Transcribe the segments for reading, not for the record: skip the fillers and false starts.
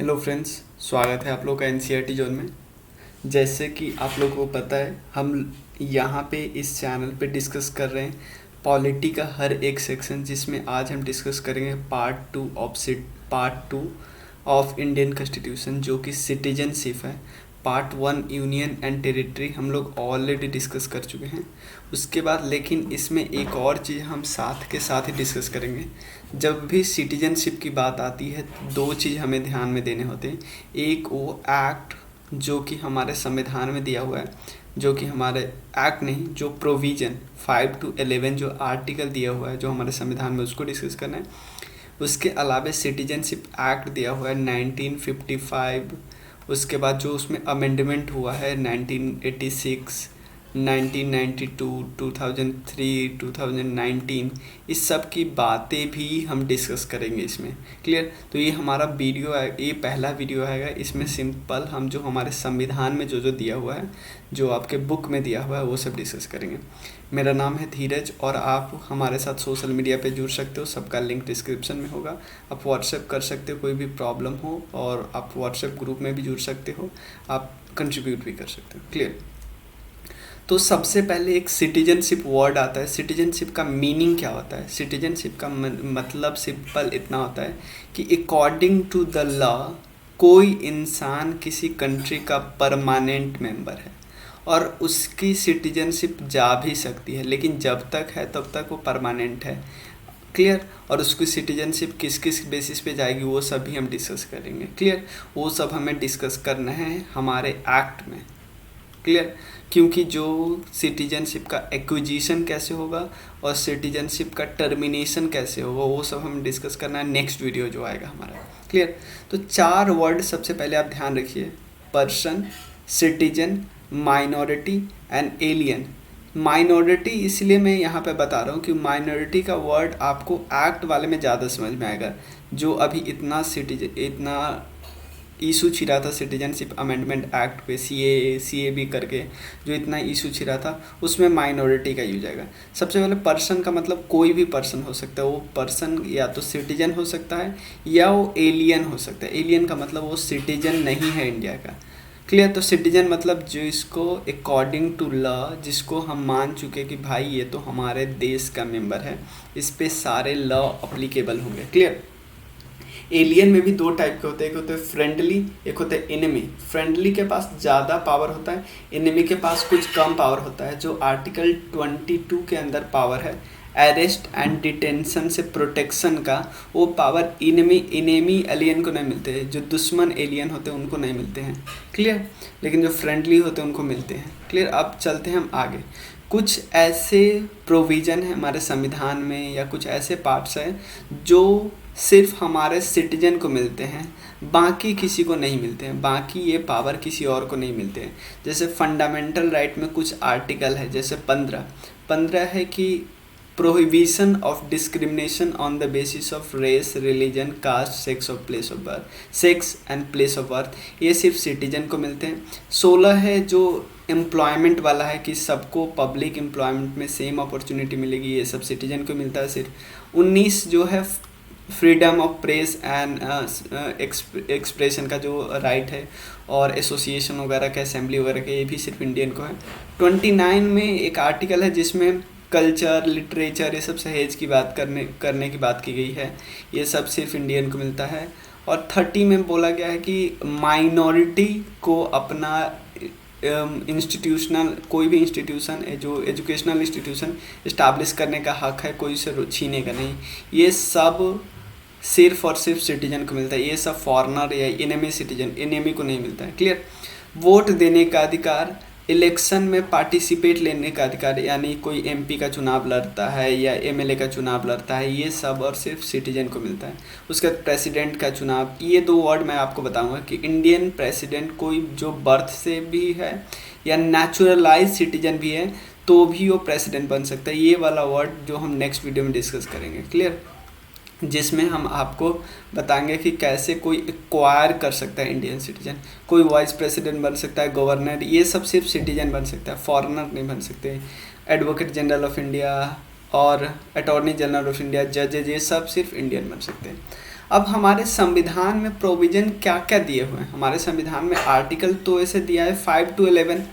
Hello friends, स्वागत है आप लोग का एनसीईआरटी जोन में। जैसे कि आप लोगों को पता है, हम यहाँ पे इस चैनल पे डिस्कस कर रहे हैं पॉलिटी का हर एक सेक्शन, जिसमें आज हम डिस्कस करेंगे part two of Indian constitution, जो कि सिटीजनशिप है। Part one union and territory हम लोग ऑलरेडी डिस्कस कर चुके हैं। उसके बाद लेकिन इसमें एक और चीज़ हम साथ के साथ ही डिस्कस करेंगे। जब भी सिटीजनशिप की बात आती है तो दो चीज़ हमें ध्यान में देने होते हैं। एक वो एक्ट जो कि हमारे संविधान में दिया हुआ है, जो कि हमारे एक्ट नहीं, जो प्रोविज़न 5 to 11 जो आर्टिकल दिया हुआ है जो हमारे संविधान में, उसको डिस्कस करना है। उसके अलावा सिटीजनशिप एक्ट दिया हुआ है 1955। उसके बाद जो उसमें अमेंडमेंट हुआ है 1986, 1992, 2003, 2019, इस सब की बातें भी हम डिस्कस करेंगे इसमें। क्लियर? तो ये हमारा वीडियो है, ये पहला वीडियो आएगा। इसमें सिंपल हम जो हमारे संविधान में जो जो दिया हुआ है, जो आपके बुक में दिया हुआ है, वो सब डिस्कस करेंगे। मेरा नाम है धीरज और आप हमारे साथ सोशल मीडिया पे जुड़ सकते हो। सबका लिंक डिस्क्रिप्शन में होगा। आप व्हाट्सएप कर सकते हो कोई भी प्रॉब्लम हो, और आप व्हाट्सएप ग्रुप में भी जुड़ सकते हो। आप कंट्रीब्यूट भी कर सकते हो। क्लियर? तो सबसे पहले एक सिटीजनशिप वर्ड आता है। सिटीजनशिप का मीनिंग क्या होता है? सिटीजनशिप का मतलब सिंपल इतना होता है कि अकॉर्डिंग टू द लॉ कोई इंसान किसी कंट्री का परमानेंट मेंबर है और उसकी सिटीजनशिप जा भी सकती है, लेकिन जब तक है तब तक वो परमानेंट है। क्लियर? और उसकी सिटीजनशिप किस किस बेसिस पे जाएगी वो सब भी हम डिस्कस करेंगे। क्लियर? वो सब हमें डिस्कस करना है हमारे एक्ट में। क्लियर? क्योंकि जो सिटीजनशिप का एक्विजिशन कैसे होगा और सिटीजनशिप का टर्मिनेशन कैसे होगा वो सब हम डिस्कस करना है नेक्स्ट वीडियो जो आएगा हमारा। क्लियर? तो 4 वर्ड सबसे पहले आप ध्यान रखिए: person, citizen, minority and alien. Minority इसलिए मैं यहाँ पे बता रहा हूँ कि माइनॉरिटी का वर्ड आपको एक्ट वाले में ज़्यादा समझ में आएगा। जो अभी इतना इशू छिड़ा था सिटीजनशिप अमेंडमेंट एक्ट पे, सी ए बी करके जो इतना इशू छिड़ा था, उसमें माइनॉरिटी का यूज आएगा। सबसे पहले पर्सन का मतलब कोई भी पर्सन हो सकता है। वो पर्सन या तो सिटीजन हो सकता है या वो एलियन हो सकता है। एलियन का मतलब वो सिटीजन नहीं है इंडिया का। क्लियर? तो सिटीजन मतलब जो इसको अकॉर्डिंग टू लॉ, जिसको हम मान चुके कि भाई ये तो हमारे देश का मेंबर है, इस पे सारे लॉ अप्लीकेबल होंगे। क्लियर? एलियन में भी 2 टाइप के होते हैं, एक होते हैं फ्रेंडली, एक होते हैं एनिमी। फ्रेंडली के पास ज़्यादा पावर होता है, एनिमी के पास कुछ कम पावर होता है। जो आर्टिकल 22 के अंदर पावर है अरेस्ट एंड डिटेंशन से प्रोटेक्शन का, वो पावर इनेमी एलियन को नहीं मिलते हैं। जो दुश्मन एलियन होते हैं उनको नहीं मिलते हैं। क्लियर? लेकिन जो फ्रेंडली होते हैं उनको मिलते हैं। क्लियर? अब चलते हैं हम आगे। कुछ ऐसे प्रोविज़न है हमारे संविधान में या कुछ ऐसे पार्ट्स हैं जो सिर्फ हमारे सिटीजन को मिलते हैं, बाकी किसी को नहीं मिलते हैं। बाकी ये पावर किसी और को नहीं मिलते हैं। जैसे फंडामेंटल राइट में कुछ आर्टिकल है, जैसे 15 है कि prohibition of discrimination on the basis of race, religion, caste, sex और place of birth, sex and place of birth, ये सिर्फ सिटीजन को मिलते हैं। 16 है जो एम्प्लॉयमेंट वाला है कि सबको पब्लिक एम्प्लॉयमेंट में सेम अपॉर्चुनिटी मिलेगी, ये सब सिटीजन को मिलता है सिर्फ। 19 जो है freedom of press and expression का जो राइट है, और एसोसिएशन वगैरह का, असेंबली वगैरह का, ये भी सिर्फ इंडियन को है। 29 में एक आर्टिकल है जिसमें कल्चर, लिटरेचर, ये सब सहेज की बात करने की बात की गई है, ये सब सिर्फ इंडियन को मिलता है। और 30 में बोला गया है कि माइनॉरिटी को अपना इंस्टीट्यूशनल, कोई भी इंस्टीट्यूशन जो एजुकेशनल इंस्टीट्यूशन इस्टाब्लिश करने का हक है, कोई उसे छीने का नहीं। ये सब सिर्फ और सिर्फ सिटीजन को मिलता है। ये सब फॉरेनर या एनिमी को नहीं मिलता है। क्लियर? वोट देने का अधिकार, इलेक्शन में पार्टिसिपेट लेने का अधिकार, यानी कोई एमपी का चुनाव लड़ता है या एमएलए का चुनाव लड़ता है, ये सब और सिर्फ सिटीजन को मिलता है। उसके बाद प्रेसिडेंट का चुनाव, ये 2 वर्ड मैं आपको बताऊंगा कि इंडियन प्रेसिडेंट कोई जो बर्थ से भी है या नेचुरलाइज सिटीजन भी है तो भी वो प्रेसिडेंट बन सकता है। ये वाला वर्ड जो हम नेक्स्ट वीडियो में डिस्कस करेंगे। क्लियर? जिसमें हम आपको बताएंगे कि कैसे कोई एक्वायर कर सकता है इंडियन सिटीजन। कोई वाइस प्रेसिडेंट बन सकता है, गवर्नर, ये सब सिर्फ सिटीजन बन सकता है, फॉरेनर नहीं बन सकते। एडवोकेट जनरल ऑफ इंडिया और अटॉर्नी जनरल ऑफ इंडिया, जजेज, ये सब सिर्फ इंडियन बन सकते हैं। अब हमारे संविधान में प्रोविजन क्या क्या दिए हुए हैं? हमारे संविधान में आर्टिकल तो ऐसे दिया है 5 to 11,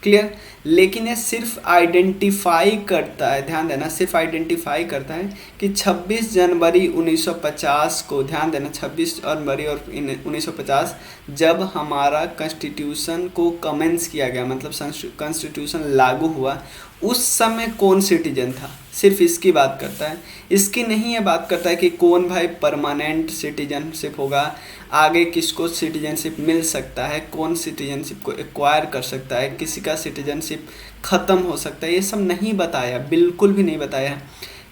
क्लियर। लेकिन ये सिर्फ आइडेंटिफाई करता है, ध्यान देना, सिर्फ आइडेंटिफाई करता है कि 26 जनवरी 1950 को, ध्यान देना, 26 जनवरी और 1950 जब हमारा कॉन्स्टिट्यूशन को कमेंस किया गया, मतलब कॉन्स्टिट्यूशन लागू हुआ, उस समय कौन सिटीजन था, सिर्फ इसकी बात करता है। इसकी नहीं है बात करता है कि कौन भाई परमानेंट सिटीजनशिप होगा, आगे किसको सिटीजनशिप मिल सकता है, कौन सिटीजनशिप को एक्वायर कर सकता है, किसी का सिटीजनशिप ख़त्म हो सकता है, ये सब नहीं बताया, बिल्कुल भी नहीं बताया।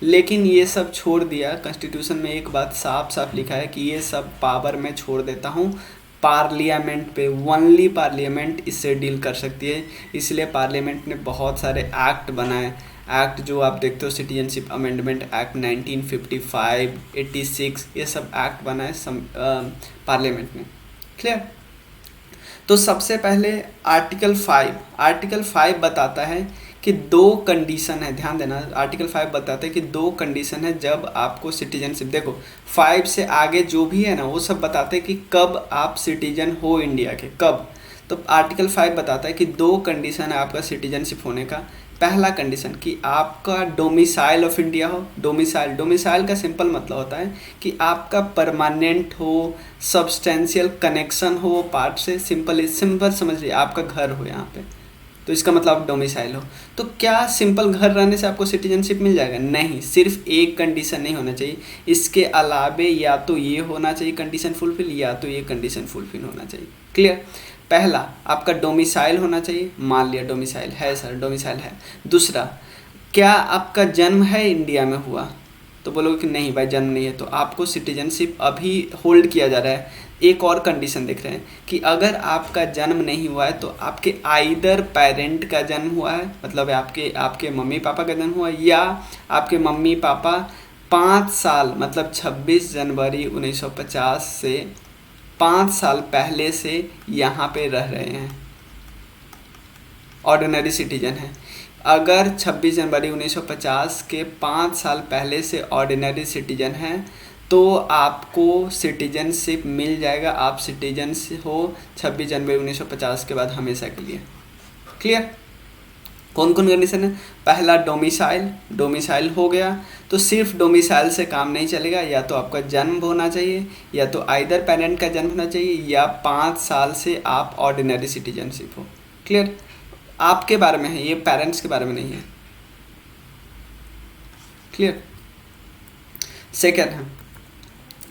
लेकिन ये सब छोड़ दिया। कॉन्स्टिट्यूशन में एक बात साफ साफ लिखा है कि ये सब पावर मैं छोड़ देता हूँ पार्लियामेंट पे, ओनली पार्लियामेंट इससे डील कर सकती है। इसलिए पार्लियामेंट ने बहुत सारे एक्ट बनाए, एक्ट जो आप देखते हो, सिटीजनशिप अमेंडमेंट एक्ट 1955, 86, ये सब एक्ट बनाए पार्लियामेंट ने, क्लियर। तो सबसे पहले आर्टिकल 5 बताता है कि 2 कंडीशन है, ध्यान देना, आर्टिकल 5 बताता है कि 2 कंडीशन है जब आपको सिटीजनशिप, देखो 5 से आगे जो भी है ना वो सब बताते हैं कि कब आप सिटीजन हो इंडिया के, कब। तो आर्टिकल 5 बताता है कि 2 कंडीशन है आपका सिटीजनशिप होने का। पहला कंडीशन कि आपका डोमिसाइल ऑफ इंडिया हो। डोमिसाइल का सिंपल मतलब होता है कि आपका परमानेंट हो, सब्सटेंशियल कनेक्शन हो पार्ट से, सिंपल समझिए, आपका घर हो यहाँ पे, तो इसका मतलब डोमिसाइल हो। तो क्या सिंपल घर रहने से आपको सिटीजनशिप मिल जाएगा? नहीं, सिर्फ एक कंडीशन नहीं होना चाहिए, इसके अलावे या तो ये होना चाहिए कंडीशन फुलफिल, या तो ये कंडीशन फुलफिल होना चाहिए, क्लियर। पहला आपका डोमिसाइल होना चाहिए, मान लिया डोमिसाइल है सर, डोमिसाइल है। दूसरा, क्या आपका जन्म है इंडिया में हुआ? तो बोलोगे कि नहीं भाई जन्म नहीं है, तो आपको सिटीजनशिप अभी होल्ड किया जा रहा है। एक और कंडीशन देख रहे हैं कि अगर आपका जन्म नहीं हुआ है तो आपके आइदर पेरेंट का जन्म हुआ है, मतलब आपके मम्मी पापा का जन्म हुआ है, या आपके मम्मी पापा 5 साल, मतलब 26 जनवरी 1950 से 5 साल पहले से यहाँ पे रह रहे हैं, ऑर्डिनरी सिटीजन है। अगर 26 जनवरी 1950 के 5 साल पहले से ऑर्डिनरी सिटीजन हैं तो आपको सिटीजनशिप मिल जाएगा, आप सिटीजन हो 26 जनवरी 1950 के बाद हमेशा के लिए, क्लियर। कौन कौन कंडीशन है? पहला डोमिसाइल हो गया, तो सिर्फ डोमिसाइल से काम नहीं चलेगा, या तो आपका जन्म होना चाहिए, या तो आइदर पेरेंट का जन्म होना चाहिए, या 5 साल से आप ऑर्डिनरी सिटीजनशिप हो, क्लियर। आपके बारे में है ये, पेरेंट्स के बारे में नहीं है, क्लियर। सेकेंड है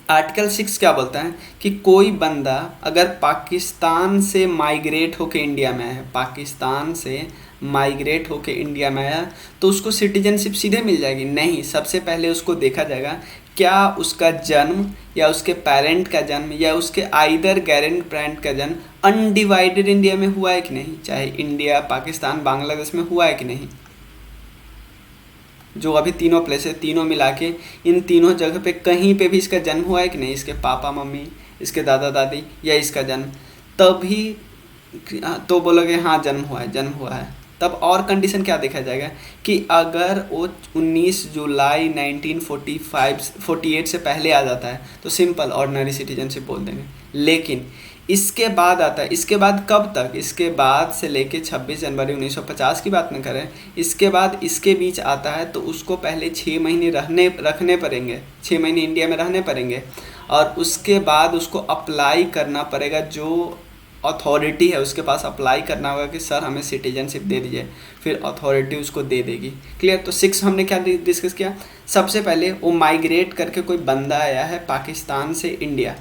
आर्टिकल 6 क्या बोलता है कि कोई बंदा अगर पाकिस्तान से माइग्रेट होके इंडिया में आया, पाकिस्तान से माइग्रेट होके इंडिया में आया, तो उसको सिटीजनशिप सीधे मिल जाएगी? नहीं, सबसे पहले उसको देखा जाएगा क्या उसका जन्म, या उसके पेरेंट का जन्म, या उसके आइदर ग्रैंड पेरेंट का जन्म अनडिवाइडेड इंडिया में हुआ है कि नहीं, चाहे इंडिया, पाकिस्तान, बांग्लादेश में हुआ है कि नहीं। जो अभी तीनों प्लेस है, तीनों मिला के इन तीनों जगह पे कहीं पे भी इसका जन्म हुआ है कि नहीं, इसके पापा मम्मी, इसके दादा दादी, या इसका जन्म, तभी तो बोलोगे हाँ जन्म हुआ है। तब और कंडीशन क्या देखा जाएगा कि अगर वो 19 जुलाई 1948 से पहले आ जाता है तो सिंपल ऑर्डिनरी सिटीजनशिप बोल देंगे। लेकिन इसके बाद आता है, इसके बाद कब तक, इसके बाद से लेके 26 जनवरी 1950 की बात न करें, इसके बाद इसके बीच आता है तो उसको पहले 6 महीने रखने पड़ेंगे, 6 महीने इंडिया में रहने पड़ेंगे, और उसके बाद उसको अप्लाई करना पड़ेगा, जो अथॉरिटी है उसके पास अप्लाई करना होगा कि सर हमें सिटीजनशिप दे दीजिए, फिर अथॉरिटी उसको दे देगी, क्लियर। तो 6 हमने क्या डिस्कस किया? सबसे पहले वो माइग्रेट करके कोई बंदा आया है पाकिस्तान से इंडिया,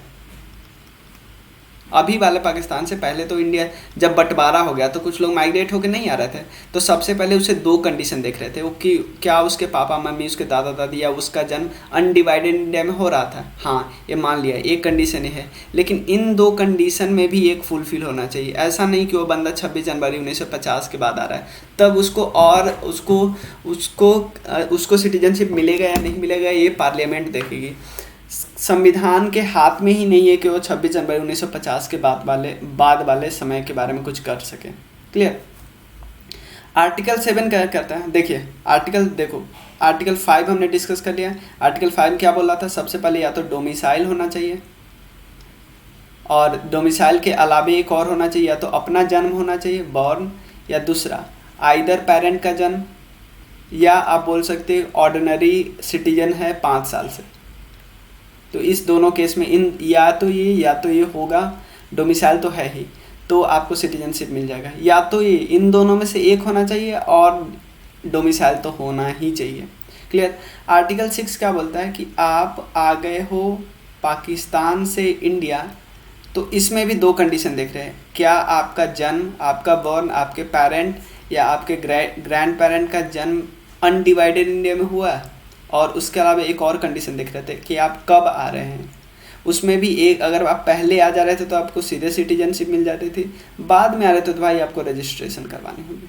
अभी वाले पाकिस्तान से, पहले तो इंडिया जब बंटवारा हो गया तो कुछ लोग माइग्रेट होकर नहीं आ रहे थे, तो सबसे पहले उसे 2 कंडीशन देख रहे थे वो कि क्या उसके पापा मम्मी, उसके दादा दादी या उसका जन्म अनडिवाइडेड इंडिया में हो रहा था। हाँ, ये मान लिया एक कंडीशन है, लेकिन इन 2 कंडीशन में भी एक फुलफिल होना चाहिए। ऐसा नहीं कि वो बंदा 26 जनवरी 1950 के बाद आ रहा है तब उसको सिटीजनशिप मिलेगा या नहीं मिलेगा, ये पार्लियामेंट देखेगी। संविधान के हाथ में ही नहीं है कि वो 26 जनवरी 1950 के बाद वाले समय के बारे में कुछ कर सके, क्लियर। आर्टिकल 7 क्या करता है? देखिए आर्टिकल, देखो आर्टिकल 5 हमने डिस्कस कर लिया। आर्टिकल 5 क्या बोल रहा था? सबसे पहले या तो डोमिसाइल होना चाहिए, और डोमिसाइल के अलावा एक और होना चाहिए, या तो अपना जन्म होना चाहिए बॉर्न, या दूसरा आइदर पेरेंट का जन्म, या आप बोल सकते ऑर्डिनरी सिटीजन है 5 साल से। तो इस दोनों केस में इन या तो ये होगा, डोमिसाइल तो है ही, तो आपको सिटीजनशिप मिल जाएगा। या तो ये इन दोनों में से एक होना चाहिए और डोमिसाइल तो होना ही चाहिए। क्लियर? आर्टिकल 6 क्या बोलता है कि आप आ गए हो पाकिस्तान से इंडिया, तो इसमें भी 2 कंडीशन देख रहे हैं। क्या आपका जन्म, आपका बॉर्न, आपके पेरेंट या आपके ग्रैंड पेरेंट का जन्म अनडिवाइडेड इंडिया में हुआ है, और उसके अलावा एक और कंडीशन देख रहे थे कि आप कब आ रहे हैं। उसमें भी एक, अगर आप पहले आ जा रहे थे तो आपको सीधे सिटीजनशिप मिल जाती थी, बाद में आ रहे थे तो भाई आपको रजिस्ट्रेशन करवानी होगी।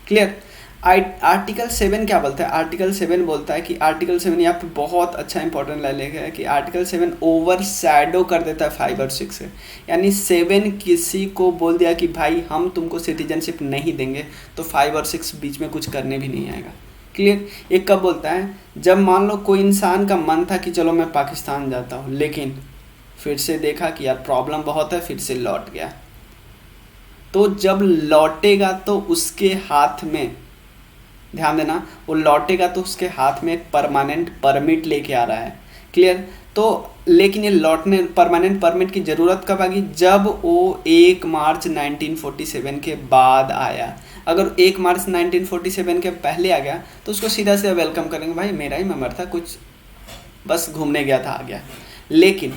क्लियर? आर्टिकल 7 क्या बोलता है? आर्टिकल 7 बोलता है कि आर्टिकल 7 यहाँ पे बहुत अच्छा इंपॉर्टेंट लाइन लिखा है कि आर्टिकल 7 ओवर शैडो कर देता है 5 और 6 से। यानी 7 किसी को बोल दिया कि भाई हम तुमको सिटीजनशिप नहीं देंगे, तो 5 और 6 बीच में कुछ करने भी नहीं आएगा। क्लियर? ये कब बोलता है? जब मान लो कोई इंसान का मन था कि चलो मैं पाकिस्तान जाता हूँ, लेकिन फिर से देखा कि यार प्रॉब्लम बहुत है, फिर से लौट गया। तो जब लौटेगा तो उसके हाथ में, ध्यान देना, वो लौटेगा तो उसके हाथ में एक परमानेंट परमिट लेके आ रहा है। क्लियर? तो लेकिन ये लौटने परमानेंट परमिट की ज़रूरत कब आ गई? जब वो 1 मार्च 1947 के बाद आया। अगर 1 मार्च 1947 के पहले आ गया तो उसको सीधा सीधा वेलकम करेंगे, भाई मेरा ही मेंबर था, कुछ बस घूमने गया था, आ गया। लेकिन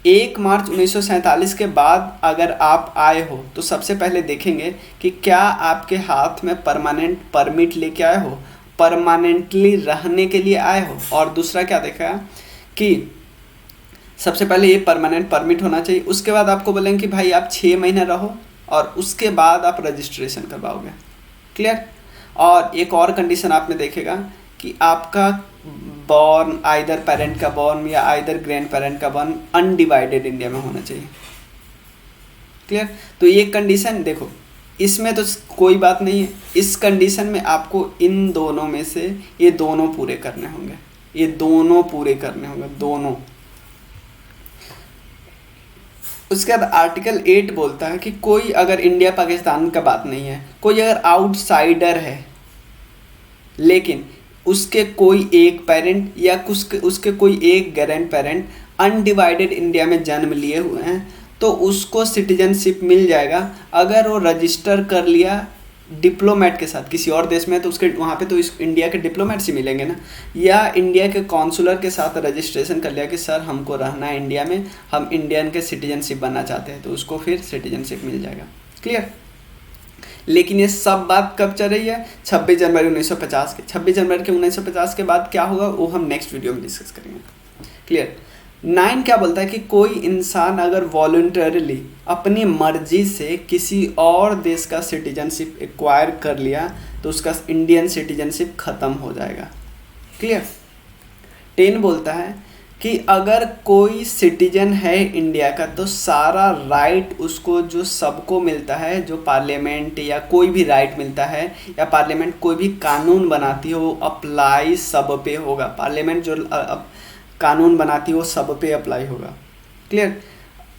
1 मार्च 1947 के बाद अगर आप आए हो तो सबसे पहले देखेंगे कि क्या आपके हाथ में परमानेंट परमिट लेके आए हो, परमानेंटली रहने के लिए आए हो। और दूसरा क्या देखा कि सबसे पहले ये परमानेंट परमिट होना चाहिए। उसके बाद आपको बोलेंगे कि भाई आप 6 महीने रहो, और उसके बाद आप रजिस्ट्रेशन करवाओगे। क्लियर? और एक और कंडीशन आपने देखेगा कि आपका बॉर्न, आइदर पेरेंट का बॉर्न या आइदर ग्रैंड पेरेंट का बॉर्न अनडिवाइडेड इंडिया में होना चाहिए। क्लियर? तो ये कंडीशन देखो, इसमें तो कोई बात नहीं है, इस कंडीशन में आपको इन दोनों में से ये दोनों पूरे करने होंगे, ये दोनों पूरे करने होंगे, दोनों। उसके बाद आर्टिकल 8 बोलता है कि कोई अगर इंडिया पाकिस्तान का बात नहीं है, कोई अगर आउटसाइडर है लेकिन उसके कोई एक पेरेंट या उसके कोई एक ग्रैंड पेरेंट अनडिवाइडेड इंडिया में जन्म लिए हुए हैं, तो उसको सिटीजनशिप मिल जाएगा अगर वो रजिस्टर कर लिया डिप्लोमेट के साथ। किसी और देश में है तो उसके वहाँ पे तो इस इंडिया के डिप्लोमेट्स ही मिलेंगे ना, या इंडिया के कॉन्सुलर के साथ रजिस्ट्रेशन कर लिया कि सर हमको रहना है इंडिया में, हम इंडियन के सिटीजनशिप बनना चाहते हैं, तो उसको फिर सिटीजनशिप मिल जाएगा। क्लियर? लेकिन ये सब बात कब चल रही है? 26 जनवरी 1950 के। 26 जनवरी के 1950 के बाद क्या होगा वो हम नेक्स्ट वीडियो में डिस्कस करेंगे। क्लियर? 9 क्या बोलता है कि कोई इंसान अगर वॉलंटरली अपनी मर्जी से किसी और देश का सिटीजनशिप एक्वायर कर लिया तो उसका इंडियन सिटीजनशिप ख़त्म हो जाएगा। क्लियर? 10 बोलता है कि अगर कोई सिटीजन है इंडिया का तो सारा राइट उसको जो सबको मिलता है, जो पार्लियामेंट या कोई भी राइट मिलता है या पार्लियामेंट कोई भी कानून बनाती है वो अप्लाई सब पे होगा। पार्लियामेंट जो कानून बनाती है वो सब पे अप्लाई होगा। क्लियर?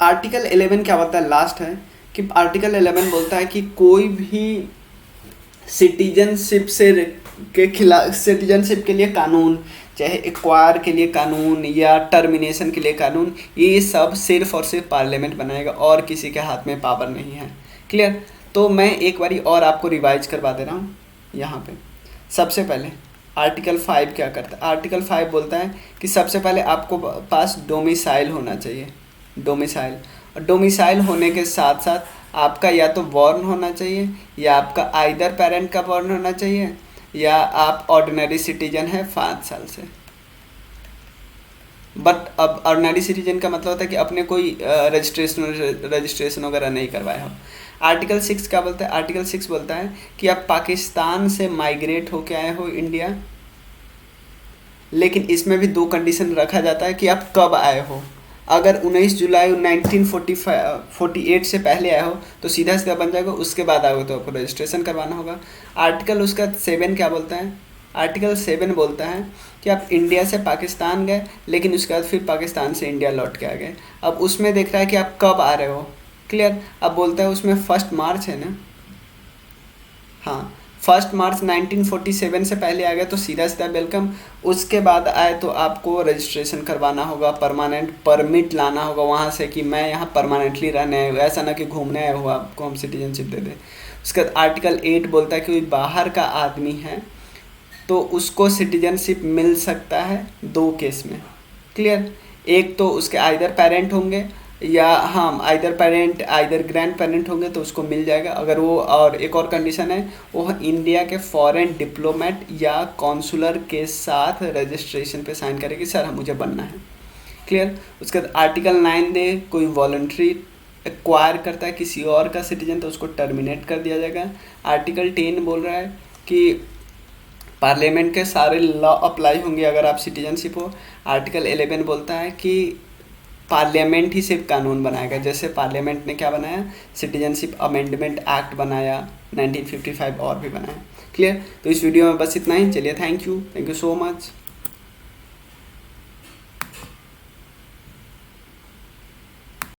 आर्टिकल 11 क्या बोलता है? लास्ट है कि आर्टिकल 11 बोलता है कि कोई भी सिटीजनशिप के खिलाफ, सिटीजनशिप के लिए कानून, चाहे एक्वायर के लिए कानून या टर्मिनेशन के लिए कानून, ये सब सिर्फ और सिर्फ पार्लियामेंट बनाएगा और किसी के हाथ में पावर नहीं है। क्लियर? तो मैं एक बारी और आपको रिवाइज करवा दे रहा हूँ यहाँ पे। सबसे पहले आर्टिकल 5 क्या करता है? आर्टिकल 5 बोलता है कि सबसे पहले आपको पास डोमिसाइल होना चाहिए, डोमिसाइल। और डोमिसाइल होने के साथ साथ आपका या तो बॉर्न होना चाहिए या आपका आइदर पेरेंट का बॉर्न होना चाहिए या आप ऑर्डिनरी सिटीजन है 5 साल से। बट अब ऑर्डिनरी सिटीजन का मतलब होता है कि अपने कोई रजिस्ट्रेशन वगैरह नहीं करवाया हो। आर्टिकल 6 क्या बोलता है? आर्टिकल 6 बोलता है कि आप पाकिस्तान से माइग्रेट होके आए हो इंडिया, लेकिन इसमें भी 2 कंडीशन रखा जाता है कि आप कब आए हो। अगर 19 जुलाई 1948 से पहले आए हो तो सीधा सीधा बन जाएगा, उसके बाद आए हो तो आपको रजिस्ट्रेशन करवाना होगा। आर्टिकल उसका 7 क्या बोलता है आर्टिकल 7 बोलता है कि आप इंडिया से पाकिस्तान गए, लेकिन उसके बाद फिर पाकिस्तान से इंडिया लौट के आ गए। अब उसमें देख रहा है कि आप कब आ रहे हो, क्लियर। अब बोलता है उसमें 1 मार्च है ना, हाँ 1 मार्च 1947 से पहले आ गया तो सीधा सीधा वेलकम। उसके बाद आए तो आपको रजिस्ट्रेशन करवाना होगा, परमानेंट परमिट लाना होगा वहाँ से कि मैं यहाँ परमानेंटली रहने आया हूँ, ऐसा ना कि घूमने आया हुआ आपको हम सिटीजनशिप दे दें। उसके बाद आर्टिकल 8 बोलता है कि कोई बाहर का आदमी है तो उसको सिटीजनशिप मिल सकता है 2 केस में, क्लियर। एक तो उसके आइदर पेरेंट होंगे या हाँ either parent either grand parent होंगे तो उसको मिल जाएगा अगर वो, और एक और कंडीशन है वो इंडिया के फॉरेन डिप्लोमेट या कॉन्सुलर के साथ रजिस्ट्रेशन पे साइन करेगी, सर मुझे बनना है, क्लियर। उसके बाद आर्टिकल 9 दे, कोई वॉलंटरी एक्वायर करता है किसी और का सिटीजन तो उसको टर्मिनेट कर दिया जाएगा। आर्टिकल 10 बोल रहा है कि पार्लियामेंट के सारे लॉ अप्लाई होंगे अगर आप सिटीजनशिप हो। आर्टिकल 11 बोलता है कि पार्लियामेंट ही सिर्फ कानून बनाएगा, जैसे पार्लियामेंट ने क्या बनाया, सिटीजनशिप अमेंडमेंट एक्ट बनाया 1955 और भी बनाया, क्लियर। तो इस वीडियो में बस इतना ही, चलिए थैंक यू सो मच।